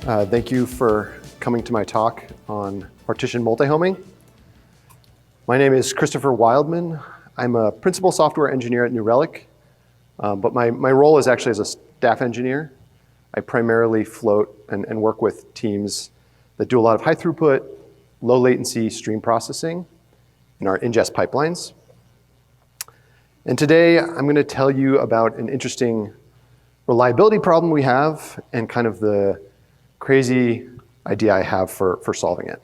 Thank you for coming to my talk on partition multihoming. My name is Christopher Wildman. I'm a principal software engineer at New Relic, but my role is actually as a staff engineer. I primarily float and work with teams that do a lot of high throughput, low latency stream processing in our ingest pipelines. And today I'm going to tell you about an interesting reliability problem we have and kind of the crazy idea I have for solving it.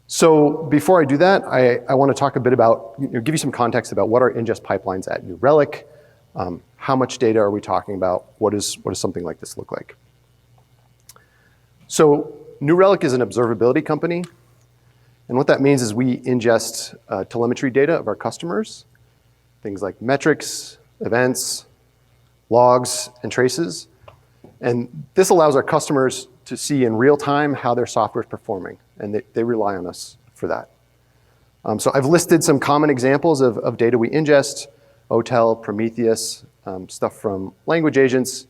So before I do that, I want to talk a bit about, give you some context about what are ingest pipelines at New Relic, how much data are we talking about, what does something like this look like. So New Relic is an observability company, and what that means is we ingest telemetry data of our customers, things like metrics, events, logs, and traces. And this allows our customers to see in real time how their software is performing, and they rely on us for that. So I've listed some common examples of data we ingest: OTel, Prometheus, stuff from language agents.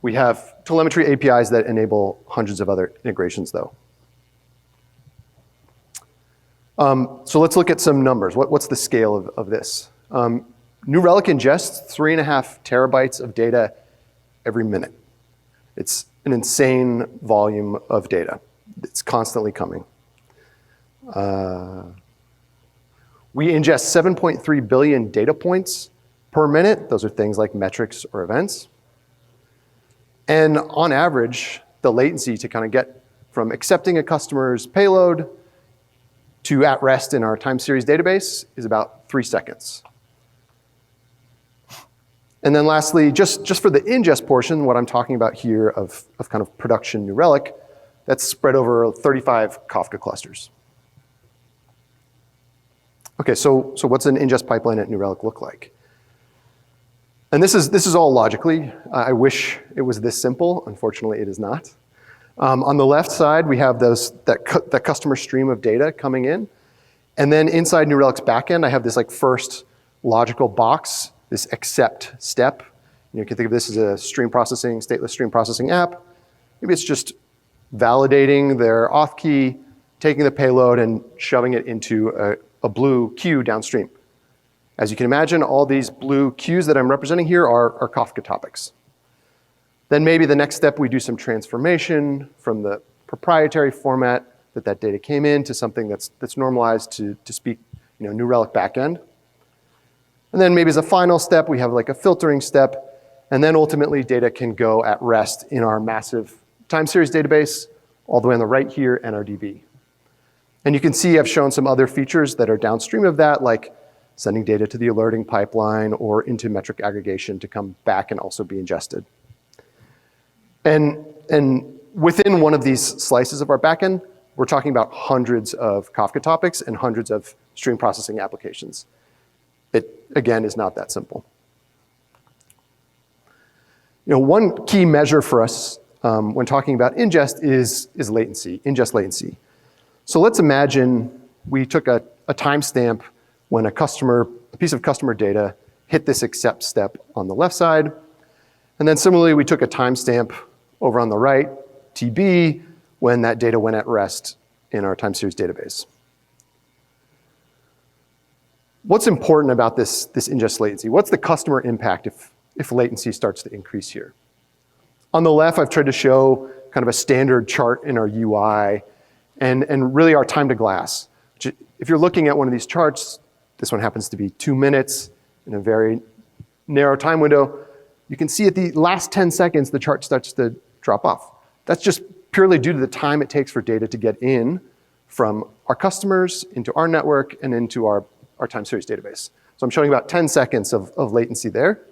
We have telemetry APIs that enable hundreds of other integrations, though. So let's look at some numbers. What's the scale of this? New Relic ingests 3.5 terabytes of data every minute. It's an insane volume of data. It's constantly coming. We ingest 7.3 billion data points per minute. Those are things like metrics or events. And on average, the latency to kind of get from accepting a customer's payload to at rest in our time series database is about 3 seconds. And then lastly, just for the ingest portion, what I'm talking about here of kind of production New Relic, that's spread over 35 Kafka clusters. Okay, so what's an ingest pipeline at New Relic look like? And this is all logically. I wish it was this simple. Unfortunately, it is not. On the left side, we have that customer stream of data coming in. And then inside New Relic's backend, I have this like first logical box, this accept step. You can think of this as a stream processing, stateless stream processing app. Maybe it's just validating their auth key, taking the payload and shoving it into a blue queue downstream. As you can imagine, all these blue queues that I'm representing here are Kafka topics. Then maybe the next step, we do some transformation from the proprietary format that data came in to something that's normalized to speak New Relic backend. And then maybe as a final step, we have like a filtering step, and then ultimately data can go at rest in our massive time series database, all the way on the right here, NRDB. And you can see I've shown some other features that are downstream of that, like sending data to the alerting pipeline or into metric aggregation to come back and also be ingested. And within one of these slices of our backend, we're talking about hundreds of Kafka topics and hundreds of stream processing applications. It, again, is not that simple. One key measure for us when talking about ingest is latency, ingest latency. So let's imagine we took a timestamp when a piece of customer data hit this accept step on the left side. And then similarly, we took a timestamp over on the right, TB, when that data went at rest in our time series database. What's important about this ingest latency? What's the customer impact if latency starts to increase here? On the left, I've tried to show kind of a standard chart in our UI and really our time to glass. If you're looking at one of these charts, this one happens to be 2 minutes in a very narrow time window. You can see at the last 10 seconds, the chart starts to drop off. That's just purely due to the time it takes for data to get in from our customers into our network and into our time series database. So I'm showing about 10 seconds of latency there.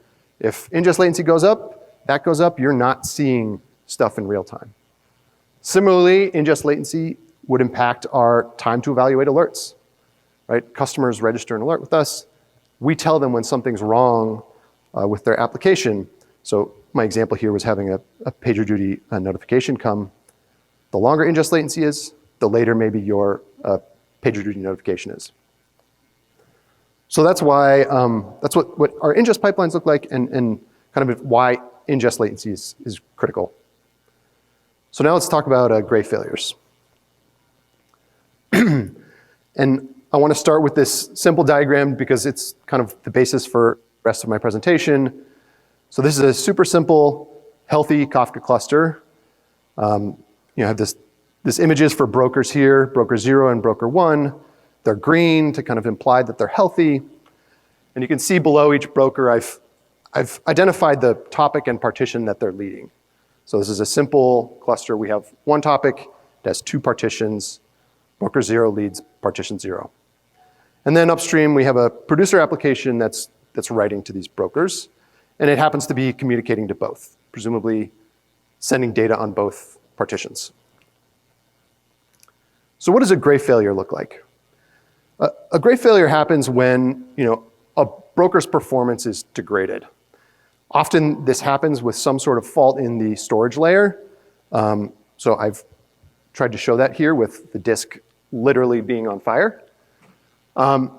If ingest latency goes up, that goes up, you're not seeing stuff in real time. Similarly, ingest latency would impact our time to evaluate alerts, right? Customers register an alert with us. We tell them when something's wrong with their application. So my example here was having a PagerDuty notification come. The longer ingest latency is, the later maybe your PagerDuty notification is. So that's why, that's what our ingest pipelines look like and kind of why ingest latency is critical. So now let's talk about gray failures. And I want to start with this simple diagram because it's kind of the basis for the rest of my presentation. So this is a super simple, healthy Kafka cluster. You have this images for brokers here, broker 0 and broker 1. They're green to kind of imply that they're healthy. And you can see below each broker, I've identified the topic and partition that they're leading. So this is a simple cluster. We have one topic, it has 2 partitions. Broker 0 leads partition 0. And then upstream, we have a producer application that's writing to these brokers. And it happens to be communicating to both, presumably sending data on both partitions. So what does a gray failure look like? A gray failure happens when a broker's performance is degraded. Often this happens with some sort of fault in the storage layer. So I've tried to show that here with the disk literally being on fire. And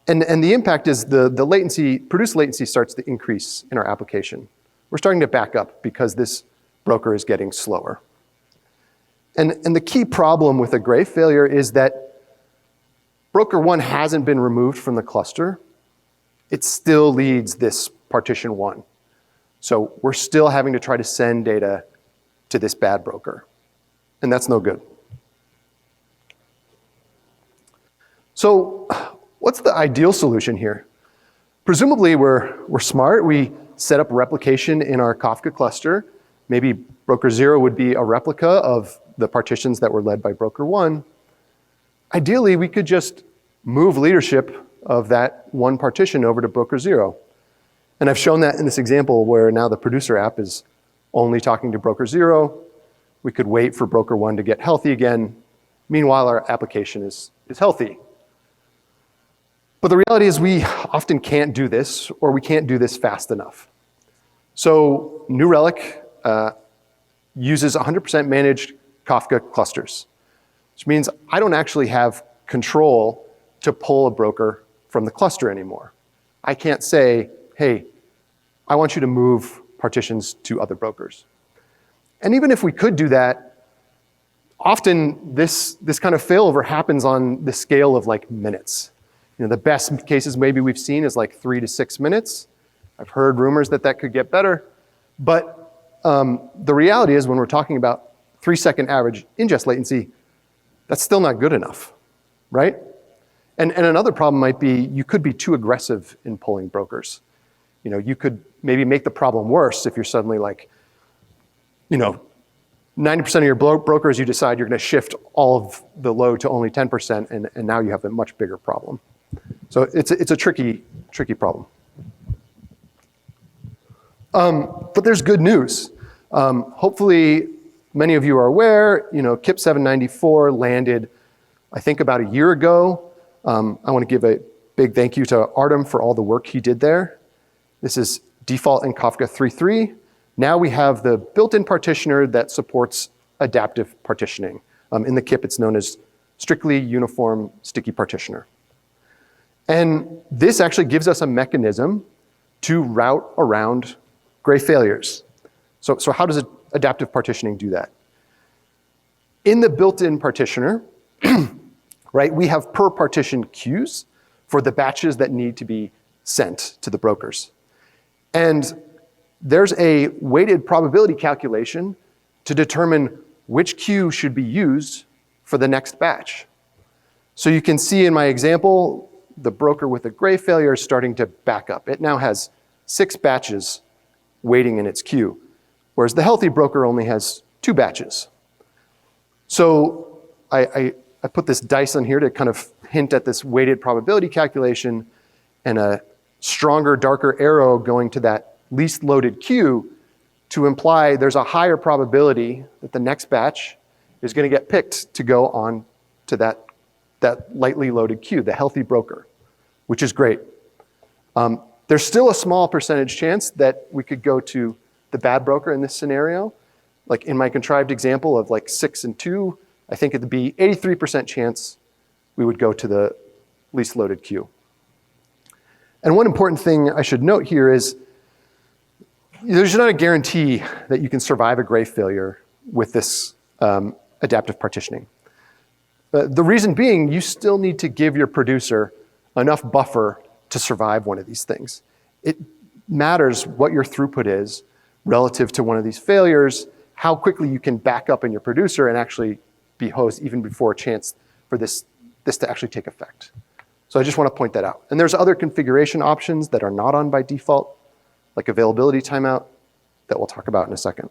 the impact is the latency, produced latency starts to increase in our application. We're starting to back up because this broker is getting slower. And the key problem with a gray failure is that broker 1 hasn't been removed from the cluster. It still leads this partition 1. So we're still having to try to send data to this bad broker. And that's no good. So what's the ideal solution here? Presumably we're smart. We set up replication in our Kafka cluster. Maybe broker 0 would be a replica of the partitions that were led by broker 1. Ideally, we could just move leadership of that one partition over to broker 0. And I've shown that in this example where now the producer app is only talking to broker 0. We could wait for broker 1 to get healthy again. Meanwhile, our application is healthy. But the reality is we often can't do this, or we can't do this fast enough. So New Relic uses 100% managed Kafka clusters, which means I don't actually have control to pull a broker from the cluster anymore. I can't say, hey, I want you to move partitions to other brokers. And even if we could do that, often this kind of failover happens on the scale of like minutes. The best cases maybe we've seen is like 3 to 6 minutes. I've heard rumors that could get better. But the reality is when we're talking about 3-second average ingest latency, that's still not good enough, right? And another problem might be you could be too aggressive in pulling brokers. You could maybe make the problem worse if you're suddenly like, 90% of your brokers, you decide you're going to shift all of the load to only 10%, and now you have a much bigger problem. So it's a tricky problem. But there's good news. Hopefully, many of you are aware, KIP 794 landed, I think, about a year ago. I want to give a big thank you to Artem for all the work he did there. This is default in Kafka 3.3. Now we have the built-in partitioner that supports adaptive partitioning. In the KIP, it's known as strictly uniform sticky partitioner. And this actually gives us a mechanism to route around gray failures. So how does adaptive partitioning do that? In the built-in partitioner, right, we have per partition queues for the batches that need to be sent to the brokers. And there's a weighted probability calculation to determine which queue should be used for the next batch. So you can see in my example, the broker with a gray failure is starting to back up. It now has 6 batches waiting in its queue, whereas the healthy broker only has 2 batches. So I put this dice on here to kind of hint at this weighted probability calculation, and a stronger, darker arrow going to that least loaded queue to imply there's a higher probability that the next batch is going to get picked to go on to that lightly loaded queue, the healthy broker, which is great. There's still a small percentage chance that we could go to the bad broker in this scenario. Like in my contrived example of like 6 and 2, I think it'd be 83% chance we would go to the least loaded queue. And one important thing I should note here is there's not a guarantee that you can survive a graph failure with this adaptive partitioning. The reason being, you still need to give your producer enough buffer to survive one of these things. It matters what your throughput is relative to one of these failures, how quickly you can back up in your producer and actually be hosed even before a chance for this to actually take effect. So I just want to point that out. And there's other configuration options that are not on by default, like availability timeout, that we'll talk about in a second.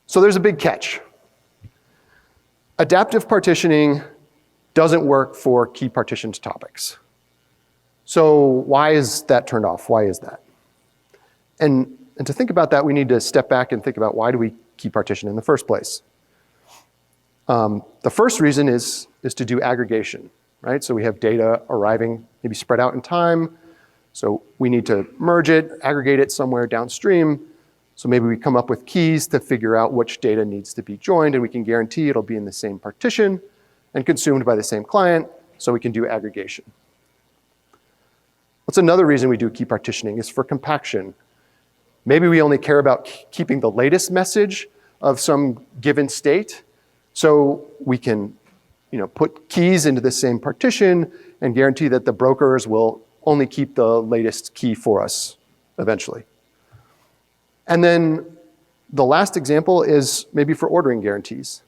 So there's a big catch. Adaptive partitioning doesn't work for key partitioned topics. So why is that turned off? Why is that? And to think about that, we need to step back and think about why do we key partition in the first place? The first reason is to do aggregation, right? So we have data arriving, maybe spread out in time. So we need to merge it, aggregate it somewhere downstream. So maybe we come up with keys to figure out which data needs to be joined, and we can guarantee it'll be in the same partition and consumed by the same client, so we can do aggregation. What's another reason we do key partitioning is for compaction. Maybe we only care about keeping the latest message of some given state, so we can put keys into the same partition and guarantee that the brokers will only keep the latest key for us eventually. And then the last example is maybe for ordering guarantees.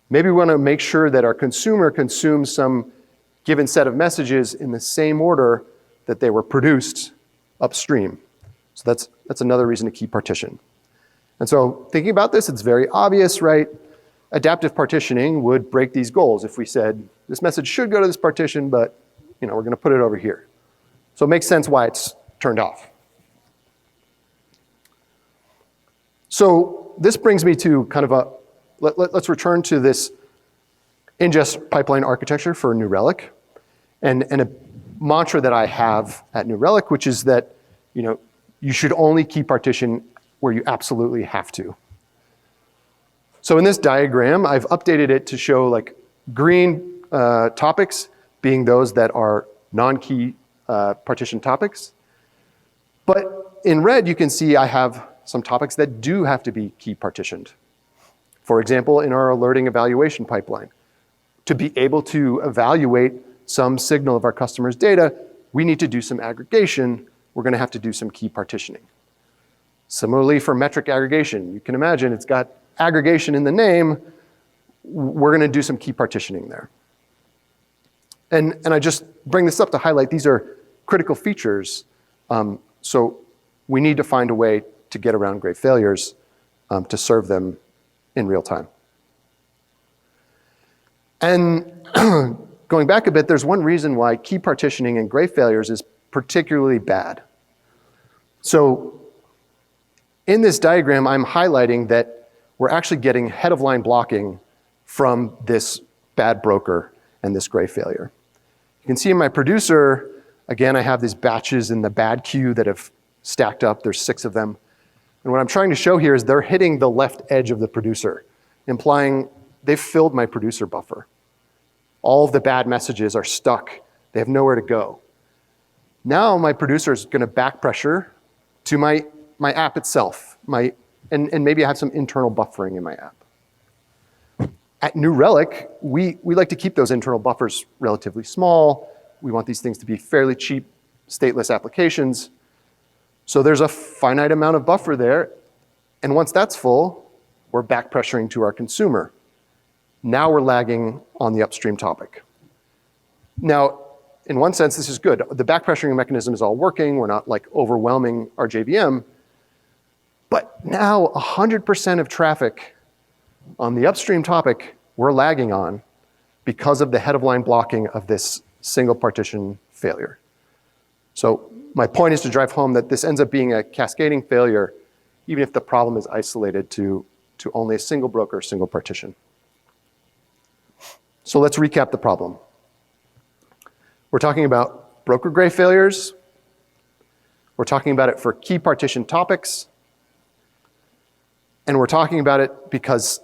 Maybe we want to make sure that our consumer consumes some given set of messages in the same order that they were produced upstream. So that's another reason to keep partition. And so thinking about this, it's very obvious, right? Adaptive partitioning would break these goals if we said, this message should go to this partition, but we're going to put it over here. So it makes sense why it's turned off. So this brings me to kind of let's return to this ingest pipeline architecture for New Relic, and a mantra that I have at New Relic, which is that you should only key partition where you absolutely have to. So in this diagram, I've updated it to show like green topics being those that are non-key partition topics. But in red, you can see I have some topics that do have to be key partitioned. For example, in our alerting evaluation pipeline, to be able to evaluate some signal of our customer's data, we need to do some aggregation. We're going to have to do some key partitioning. Similarly, for metric aggregation, you can imagine it's got aggregation in the name. We're going to do some key partitioning there. And I just bring this up to highlight these are critical features. So we need to find a way to get around grave failures to serve them in real time. And going back a bit, there's one reason why key partitioning and grave failures is particularly bad. So in this diagram, I'm highlighting that we're actually getting head-of-line blocking from this bad broker and this grave failure. You can see in my producer, again, I have these batches in the bad queue that have stacked up. There's 6 of them. And what I'm trying to show here is they're hitting the left edge of the producer, implying they've filled my producer buffer. All of the bad messages are stuck. They have nowhere to go. Now my producer is going to back pressure to my app itself, and maybe I have some internal buffering in my app. At New Relic, we like to keep those internal buffers relatively small. We want these things to be fairly cheap, stateless applications. So there's a finite amount of buffer there, and once that's full, we're back pressuring to our consumer. Now we're lagging on the upstream topic. Now, in one sense, this is good. The back pressuring mechanism is all working. We're not like overwhelming our JVM. But now 100% of traffic on the upstream topic we're lagging on because of the head-of-line blocking of this single partition failure. So my point is to drive home that this ends up being a cascading failure, even if the problem is isolated to only a single broker, single partition. So let's recap the problem. We're talking about broker grave failures. We're talking about it for key partition topics. And we're talking about it because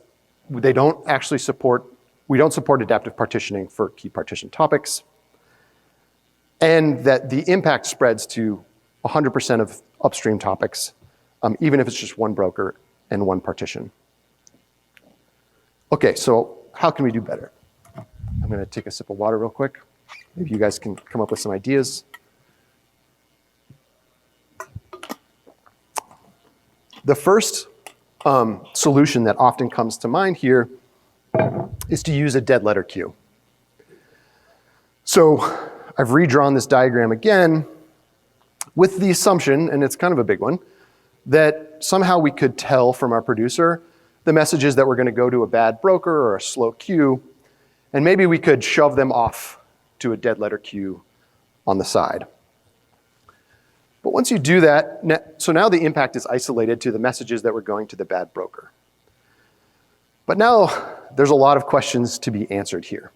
we don't support adaptive partitioning for key partition topics. And that the impact spreads to 100% of upstream topics, even if it's just one broker and one partition. Okay, so how can we do better? I'm going to take a sip of water real quick. Maybe you guys can come up with some ideas. The first solution that often comes to mind here is to use a dead letter queue. So I've redrawn this diagram again with the assumption, and it's kind of a big one, that somehow we could tell from our producer the messages that were going to go to a bad broker or a slow queue, and maybe we could shove them off to a dead letter queue on the side. But once you do that, so now the impact is isolated to the messages that were going to the bad broker. But now there's a lot of questions to be answered here.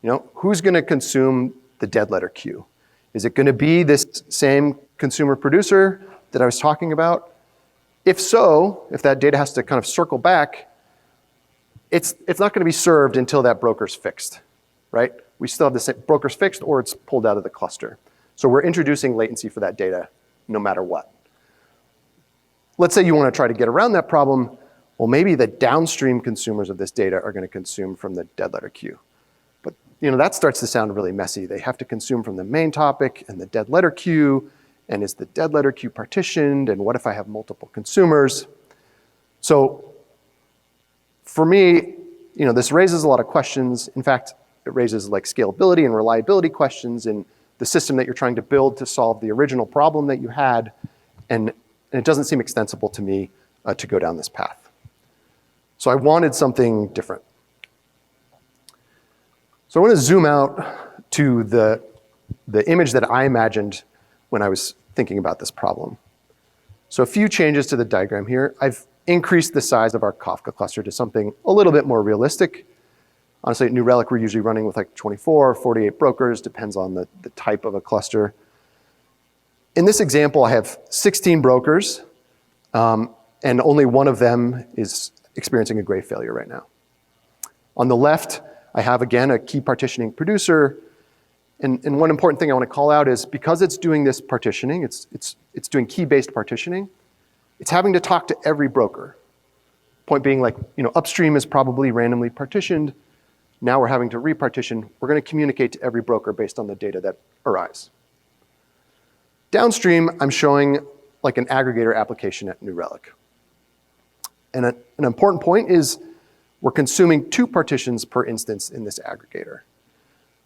You know, who's going to consume the dead letter queue? Is it going to be this same consumer producer that I was talking about? If so, if that data has to kind of circle back, it's not going to be served until that broker's fixed, right? We still have the same broker's fixed or it's pulled out of the cluster. So we're introducing latency for that data no matter what. Let's say you want to try to get around that problem. Well, maybe the downstream consumers of this data are going to consume from the dead letter queue. But that starts to sound really messy. They have to consume from the main topic and the dead letter queue. And is the dead letter queue partitioned? And what if I have multiple consumers? So for me, this raises a lot of questions. In fact, it raises like scalability and reliability questions in the system that you're trying to build to solve the original problem that you had. And it doesn't seem extensible to me to go down this path. So I wanted something different. So I want to zoom out to the image that I imagined when I was thinking about this problem. So a few changes to the diagram here. I've increased the size of our Kafka cluster to something a little bit more realistic. Honestly, at New Relic, we're usually running with like 24 or 48 brokers, depends on the type of a cluster. In this example, I have 16 brokers, and only one of them is experiencing a grave failure right now. On the left, I have, again, a key partitioning producer. And one important thing I want to call out is because it's doing this partitioning, it's doing key-based partitioning, it's having to talk to every broker. Point being, like, upstream is probably randomly partitioned. Now we're having to repartition. We're going to communicate to every broker based on the data that arrives. Downstream, I'm showing like an aggregator application at New Relic. And an important point is we're consuming 2 partitions per instance in this aggregator.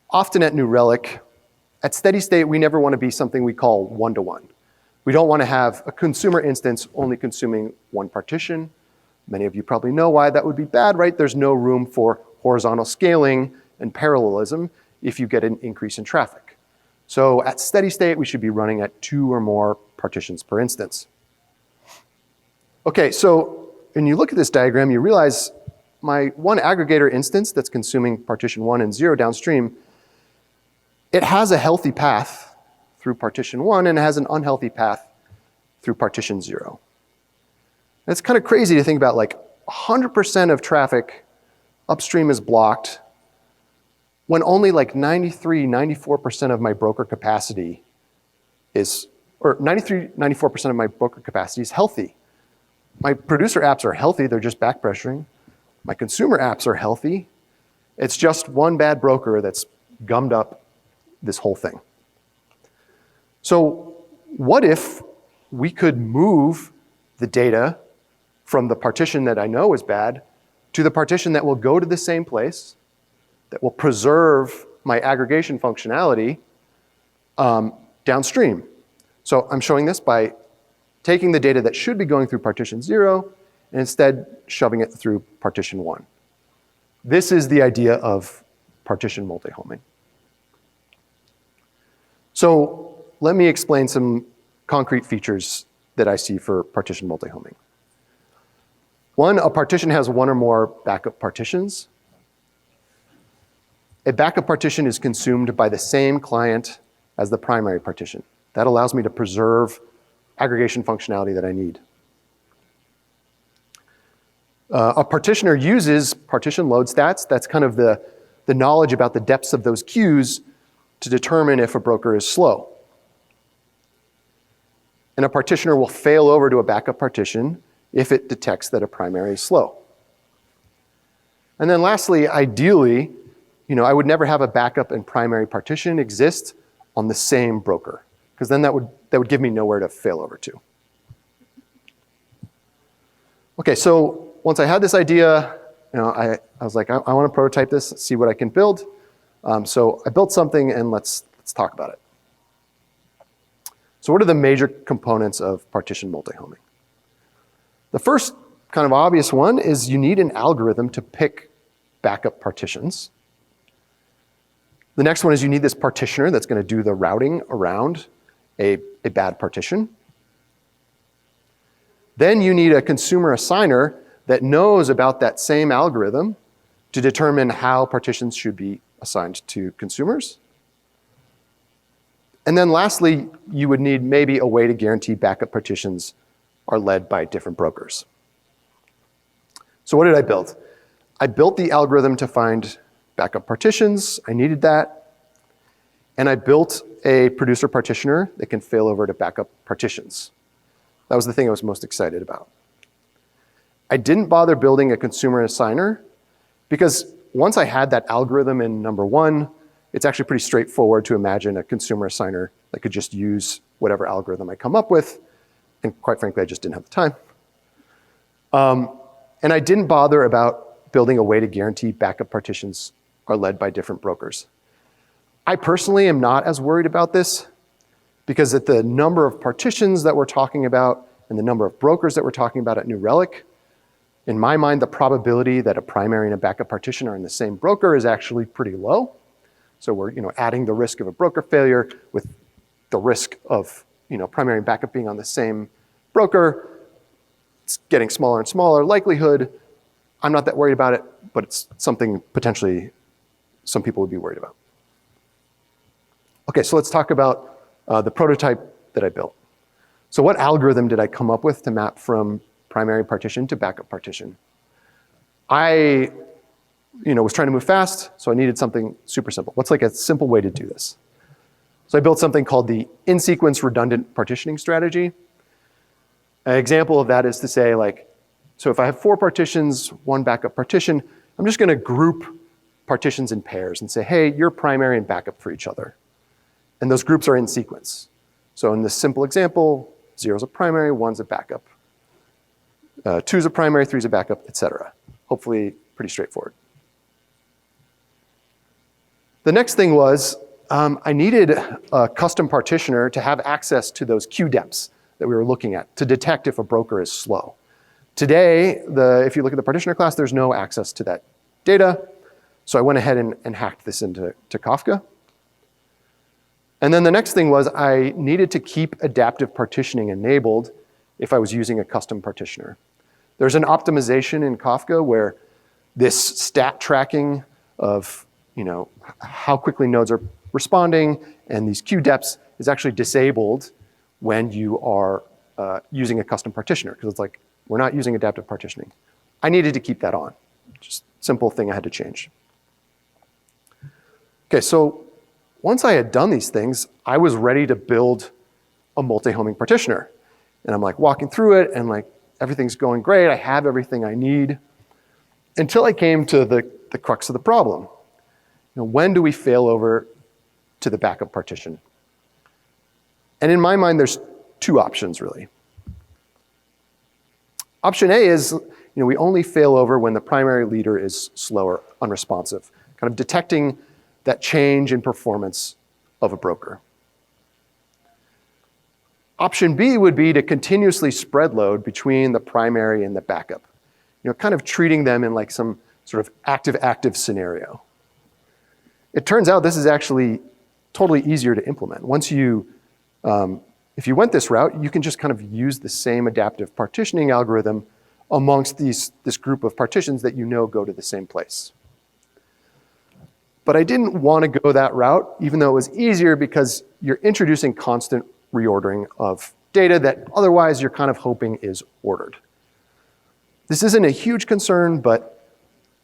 Often at New Relic, at steady state, we never want to be something we call one-to-one. We don't want to have a consumer instance only consuming 1 partition. Many of you probably know why that would be bad, right? There's no room for horizontal scaling and parallelism if you get an increase in traffic. So at steady state, we should be running at 2 or more partitions per instance. Okay, so when you look at this diagram, you realize my one aggregator instance that's consuming partition 1 and 0 downstream, it has a healthy path through partition 1 and it has an unhealthy path through partition 0. And it's kind of crazy to think about, like 100% of traffic upstream is blocked when only like 94% of my broker capacity is, or 94% of my broker capacity is healthy. My producer apps are healthy, they're just back pressuring. My consumer apps are healthy. It's just one bad broker that's gummed up this whole thing. So what if we could move the data from the partition that I know is bad to the partition that will go to the same place, that will preserve my aggregation functionality downstream. So I'm showing this by taking the data that should be going through partition 0 and instead shoving it through partition 1. This is the idea of partition multihoming. So let me explain some concrete features that I see for partition multihoming. One, a partition has 1 or more backup partitions. A backup partition is consumed by the same client as the primary partition. That allows me to preserve aggregation functionality that I need. A partitioner uses partition load stats. That's kind of the knowledge about the depths of those queues to determine if a broker is slow. And a partitioner will fail over to a backup partition if it detects that a primary is slow. And then lastly, ideally, I would never have a backup and primary partition exist on the same broker, because then that would give me nowhere to fail over to. Okay, so once I had this idea, I was like, I want to prototype this, see what I can build. So I built something, and let's talk about it. So what are the major components of partition multihoming? The first kind of obvious one is you need an algorithm to pick backup partitions. The next one is you need this partitioner that's going to do the routing around a bad partition. Then you need a consumer assigner that knows about that same algorithm to determine how partitions should be assigned to consumers. And then lastly, you would need maybe a way to guarantee backup partitions are led by different brokers. So what did I build? I built the algorithm to find backup partitions. I needed that. And I built a producer partitioner that can fail over to backup partitions. That was the thing I was most excited about. I didn't bother building a consumer assigner because once I had that algorithm in number one, it's actually pretty straightforward to imagine a consumer assigner that could just use whatever algorithm I come up with. And quite frankly, I just didn't have the time. And I didn't bother about building a way to guarantee backup partitions are led by different brokers. I personally am not as worried about this because at the number of partitions that we're talking about and the number of brokers that we're talking about at New Relic, in my mind, the probability that a primary and a backup partition are in the same broker is actually pretty low. So we're adding the risk of a broker failure with the risk of primary and backup being on the same broker. It's getting smaller and smaller likelihood. I'm not that worried about it, but it's something potentially some people would be worried about. Okay, so let's talk about the prototype that I built. So what algorithm did I come up with to map from primary partition to backup partition? I was trying to move fast, so I needed something super simple. What's like a simple way to do this? So I built something called the in-sequence redundant partitioning strategy. An example of that is to say, so if I have 4 partitions, 1 backup partition, I'm just going to group partitions in pairs and say, hey, you're primary and backup for each other. And those groups are in sequence. So in this simple example, 0 is a primary, 1's a backup. 2's a primary, 3's a backup, etc. Hopefully pretty straightforward. The next thing was I needed a custom partitioner to have access to those queue depths that we were looking at to detect if a broker is slow. Today, if you look at the partitioner class, there's no access to that data. So I went ahead and hacked this into Kafka. And then the next thing was I needed to keep adaptive partitioning enabled if I was using a custom partitioner. There's an optimization in Kafka where this stat tracking of how quickly nodes are responding and these queue depths is actually disabled when you are using a custom partitioner, because it's like, we're not using adaptive partitioning. I needed to keep that on. Just simple thing I had to change. Okay, so once I had done these things, I was ready to build a multi-homing partitioner. And I'm walking through it and everything's going great. I have everything I need until I came to the crux of the problem. When do we fail over to the backup partition? And in my mind, there's 2 options really. Option A is, we only fail over when the primary leader is slow or unresponsive, kind of detecting that change in performance of a broker. Option B would be to continuously spread load between the primary and the backup, kind of treating them in some sort of active-active scenario. It turns out this is actually totally easier to implement. Once if you went this route, you can just kind of use the same adaptive partitioning algorithm amongst this group of partitions that go to the same place. But I didn't want to go that route, even though it was easier, because you're introducing constant reordering of data that otherwise you're kind of hoping is ordered. This isn't a huge concern, but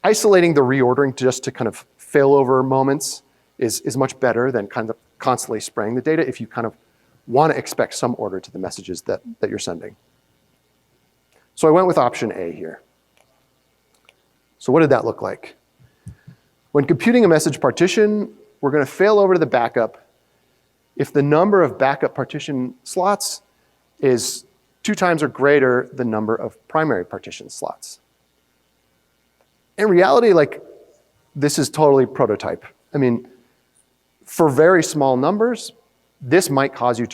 isolating the reordering just to kind of failover moments is much better than kind of constantly spraying the data if you kind of want to expect some order to the messages that you're sending. So I went with option A here. So what did that look like? When computing a message partition, we're going to fail over to the backup if the number of backup partition slots is 2 times or greater the number of primary partition slots. In reality, like, this is totally prototype. I mean, for very small numbers, this might cause you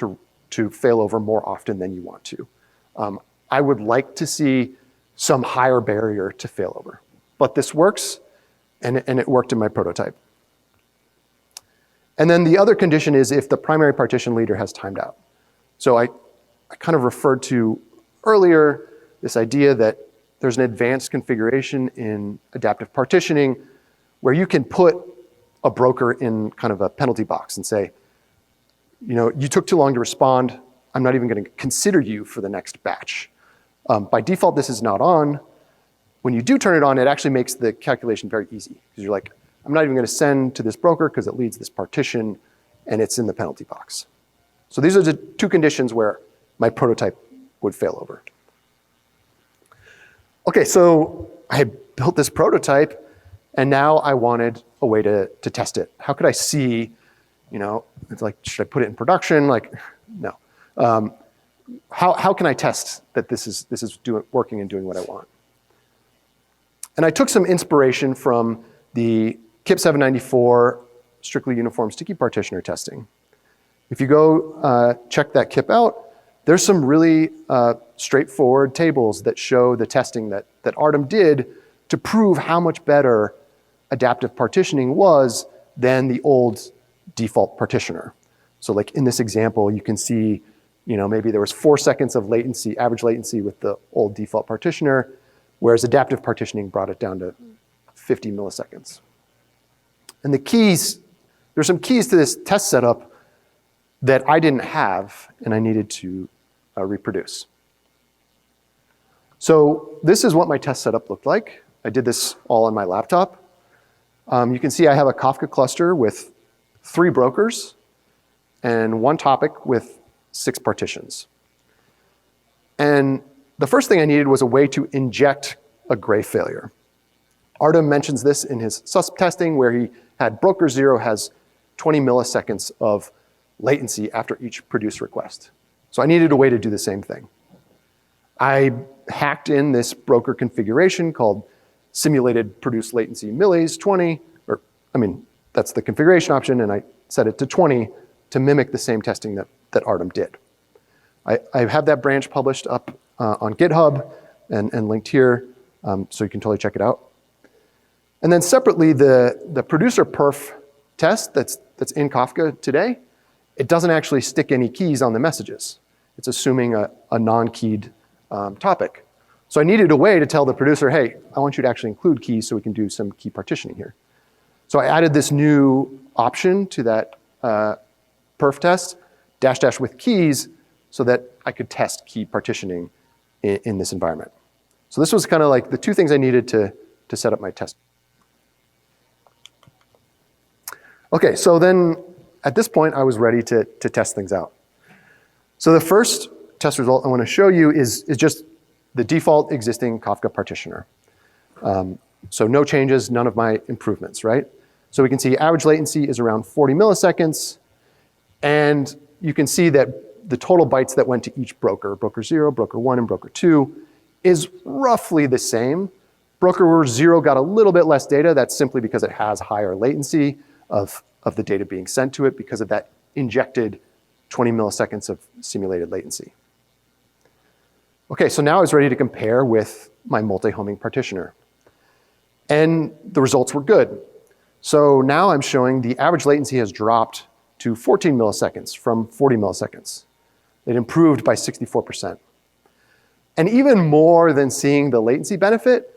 to fail over more often than you want to. I would like to see some higher barrier to failover. But this works, and it worked in my prototype. And then the other condition is if the primary partition leader has timed out. So I kind of referred to earlier this idea that there's an advanced configuration in adaptive partitioning where you can put a broker in kind of a penalty box and say, you know, you took too long to respond. I'm not even going to consider you for the next batch. By default, this is not on. When you do turn it on, it actually makes the calculation very easy. Because you're like, I'm not even going to send to this broker because it leads this partition, and it's in the penalty box. So these are the 2 conditions where my prototype would fail over. Okay, so I built this prototype, and now I wanted a way to test it. How could I see, you know, it's like, should I put it in production? Like, no. How can I test that this is working and doing what I want? And I took some inspiration from the KIP 794 strictly uniform sticky partitioner testing. If you go check that KIP out, there's some really straightforward tables that show the testing that Artem did to prove how much better adaptive partitioning was than the old default partitioner. So like in this example, you can see, you know, maybe there was 4 seconds of latency, average latency with the old default partitioner, whereas adaptive partitioning brought it down to 50 milliseconds. And the keys, there's some keys to this test setup that I didn't have and I needed to reproduce. So this is what my test setup looked like. I did this all on my laptop. You can see I have a Kafka cluster with 3 brokers and 1 topic with 6 partitions. And the first thing I needed was a way to inject a gray failure. Artem mentions this in his susp testing where he had broker 0 has 20 milliseconds of latency after each produce request. So I needed a way to do the same thing. I hacked in this broker configuration called simulated produce latency millis 20, or I mean, that's the configuration option, and I set it to 20 to mimic the same testing that Artem did. I have that branch published up on GitHub and linked here, so you can totally check it out. And then separately, the producer perf test that's in Kafka today, it doesn't actually stick any keys on the messages. It's assuming a non-keyed topic. So I needed a way to tell the producer, hey, I want you to actually include keys so we can do some key partitioning here. So I added this new option to that perf test, -- with keys, so that I could test key partitioning in this environment. So this was kind of like the 2 things I needed to set up my test. Okay, so then at this point, I was ready to test things out. So the first test result I want to show you is just the default existing Kafka partitioner. So no changes, none of my improvements, right? So we can see average latency is around 40 milliseconds, and you can see that the total bytes that went to each broker, broker 0, broker 1, and broker 2, is roughly the same. Broker 0 got a little bit less data. That's simply because it has higher latency of the data being sent to it because of that injected 20 milliseconds of simulated latency. Okay, so now I was ready to compare with my multi-homing partitioner. And the results were good. So now I'm showing the average latency has dropped to 14 milliseconds from 40 milliseconds. It improved by 64%. And even more than seeing the latency benefit,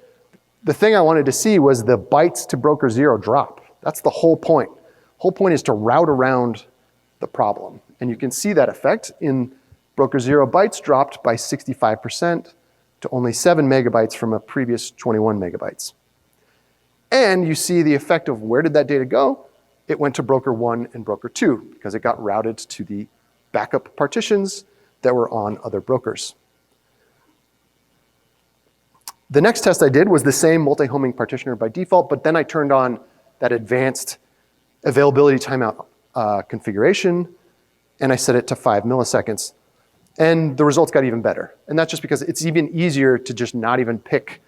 the thing I wanted to see was the bytes to broker 0 drop. That's the whole point. Whole point is to route around the problem. And you can see that effect in broker 0 bytes dropped by 65% to only 7 megabytes from a previous 21 megabytes. And you see the effect of where did that data go? It went to broker 1 and broker 2 because it got routed to the backup partitions that were on other brokers. The next test I did was the same multi-homing partitioner by default, but then I turned on that advanced availability timeout configuration, and I set it to 5 milliseconds. And the results got even better. And that's just because it's even easier to just not even pick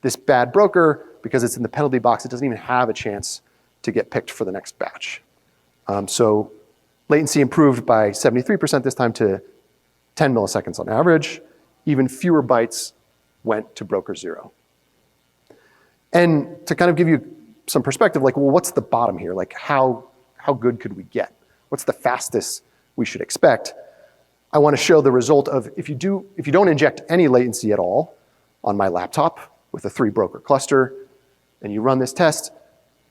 this bad broker because it's in the penalty box. It doesn't even have a chance to get picked for the next batch. So latency improved by 73% this time to 10 milliseconds on average. Even fewer bytes went to broker 0. And to kind of give you some perspective, like, well, what's the bottom here? Like, how good could we get? What's the fastest we should expect? I want to show the result of if you don't inject any latency at all on my laptop with a 3-broker cluster, and you run this test,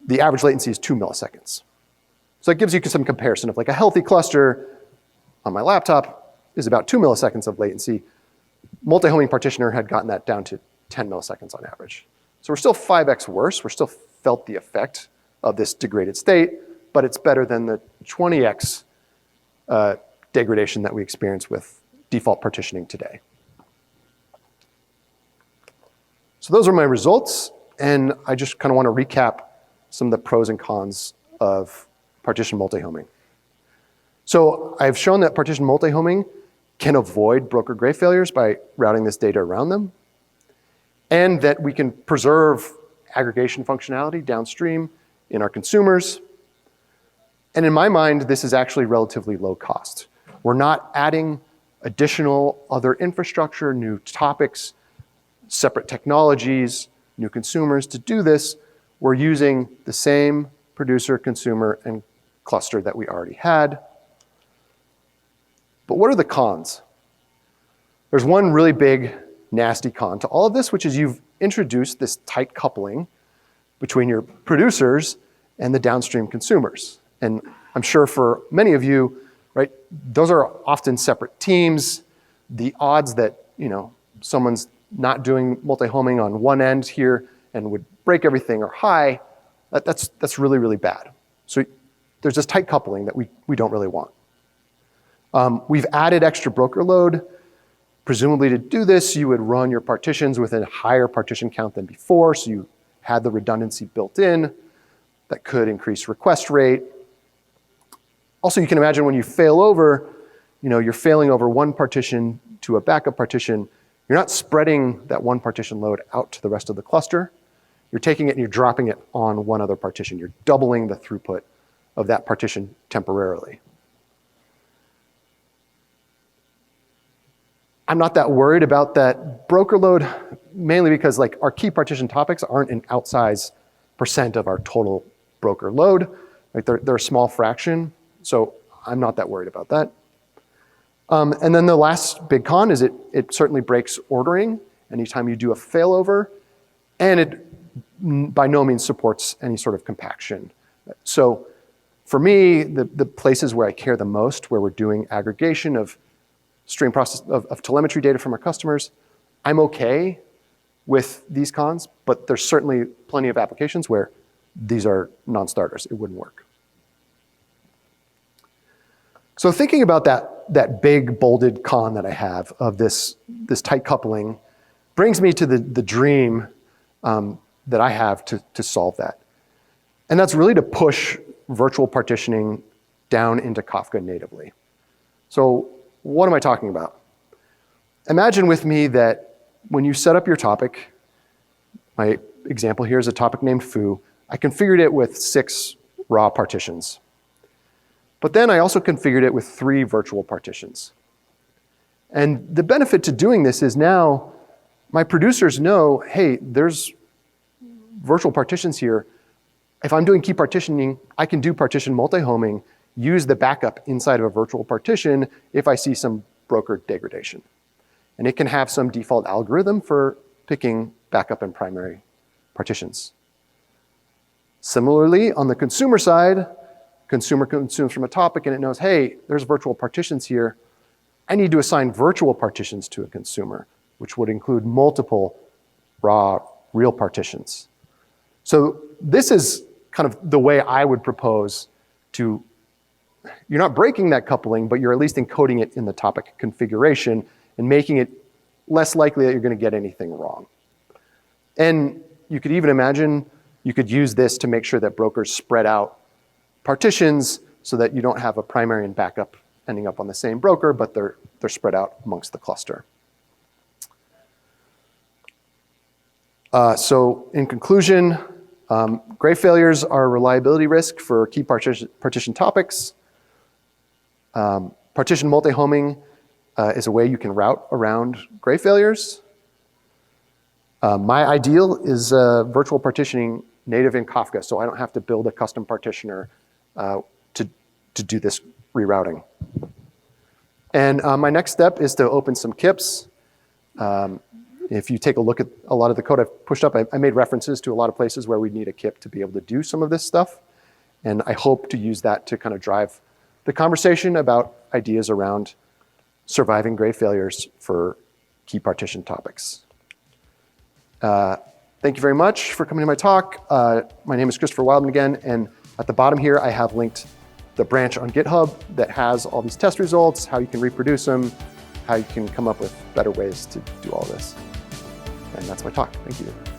the average latency is 2 milliseconds. So it gives you some comparison of like a healthy cluster on my laptop is about 2 milliseconds of latency. Multi-homing partitioner had gotten that down to 10 milliseconds on average. So we're still 5x worse. We're still felt the effect of this degraded state, but it's better than the 20x degradation that we experience with default partitioning today. So those are my results, and I just kind of want to recap some of the pros and cons of partition multihoming. So I've shown that partition multihoming can avoid broker gray failures by routing this data around them, and that we can preserve aggregation functionality downstream in our consumers. And in my mind, this is actually relatively low cost. We're not adding additional other infrastructure, new topics, separate technologies, new consumers to do this. We're using the same producer, consumer, and cluster that we already had. But what are the cons? There's one really big, nasty con to all of this, which is you've introduced this tight coupling between your producers and the downstream consumers. And I'm sure for many of you, right, those are often separate teams. The odds that, someone's not doing multi-homing on one end here and would break everything are high. That's really, really bad. So there's this tight coupling that we don't really want. We've added extra broker load. Presumably to do this, you would run your partitions with a higher partition count than before, so you had the redundancy built in that could increase request rate. Also, you can imagine when you fail over, you're failing over one partition to a backup partition, you're not spreading that one partition load out to the rest of the cluster. You're taking it and you're dropping it on one other partition. You're doubling the throughput of that partition temporarily. I'm not that worried about that broker load, mainly because our key partition topics aren't an outsized % of our total broker load. They're a small fraction, so I'm not that worried about that. And then the last big con is it certainly breaks ordering anytime you do a failover, and it by no means supports any sort of compaction. So for me, the places where I care the most, where we're doing aggregation of stream process of telemetry data from our customers, I'm okay with these cons, but there's certainly plenty of applications where these are non-starters. It wouldn't work. So thinking about that big bolded con that I have of this tight coupling brings me to the dream that I have to solve that. And that's really to push virtual partitioning down into Kafka natively. So what am I talking about? Imagine with me that when you set up your topic, my example here is a topic named foo. I configured it with 6 raw partitions. But then I also configured it with 3 virtual partitions. And the benefit to doing this is now my producers know, hey, there's virtual partitions here. If I'm doing key partitioning, I can do partition multi-homing, use the backup inside of a virtual partition if I see some broker degradation. And it can have some default algorithm for picking backup and primary partitions. Similarly, on the consumer side, consumer consumes from a topic and it knows, hey, there's virtual partitions here. I need to assign virtual partitions to a consumer, which would include multiple raw real partitions. So this is kind of the way I would propose to breaking that coupling, but you're at least encoding it in the topic configuration and making it less likely that you're going to get anything wrong. And you could even imagine you could use this to make sure that brokers spread out partitions so that you don't have a primary and backup ending up on the same broker, but they're spread out amongst the cluster. So in conclusion, gray failures are a reliability risk for key partition topics. Partition multihoming is a way you can route around gray failures. My ideal is virtual partitioning native in Kafka, so I don't have to build a custom partitioner to do this rerouting. And my next step is to open some KIPs. If you take a look at a lot of the code I've pushed up, I made references to a lot of places where we need a KIP to be able to do some of this stuff. And I hope to use that to kind of drive the conversation about ideas around surviving gray failures for key partition topics. Thank you very much for coming to my talk. My name is Christopher Wildman again, and at the bottom here I have linked the branch on GitHub that has all these test results, how you can reproduce them, how you can come up with better ways to do all this. And that's my talk. Thank you.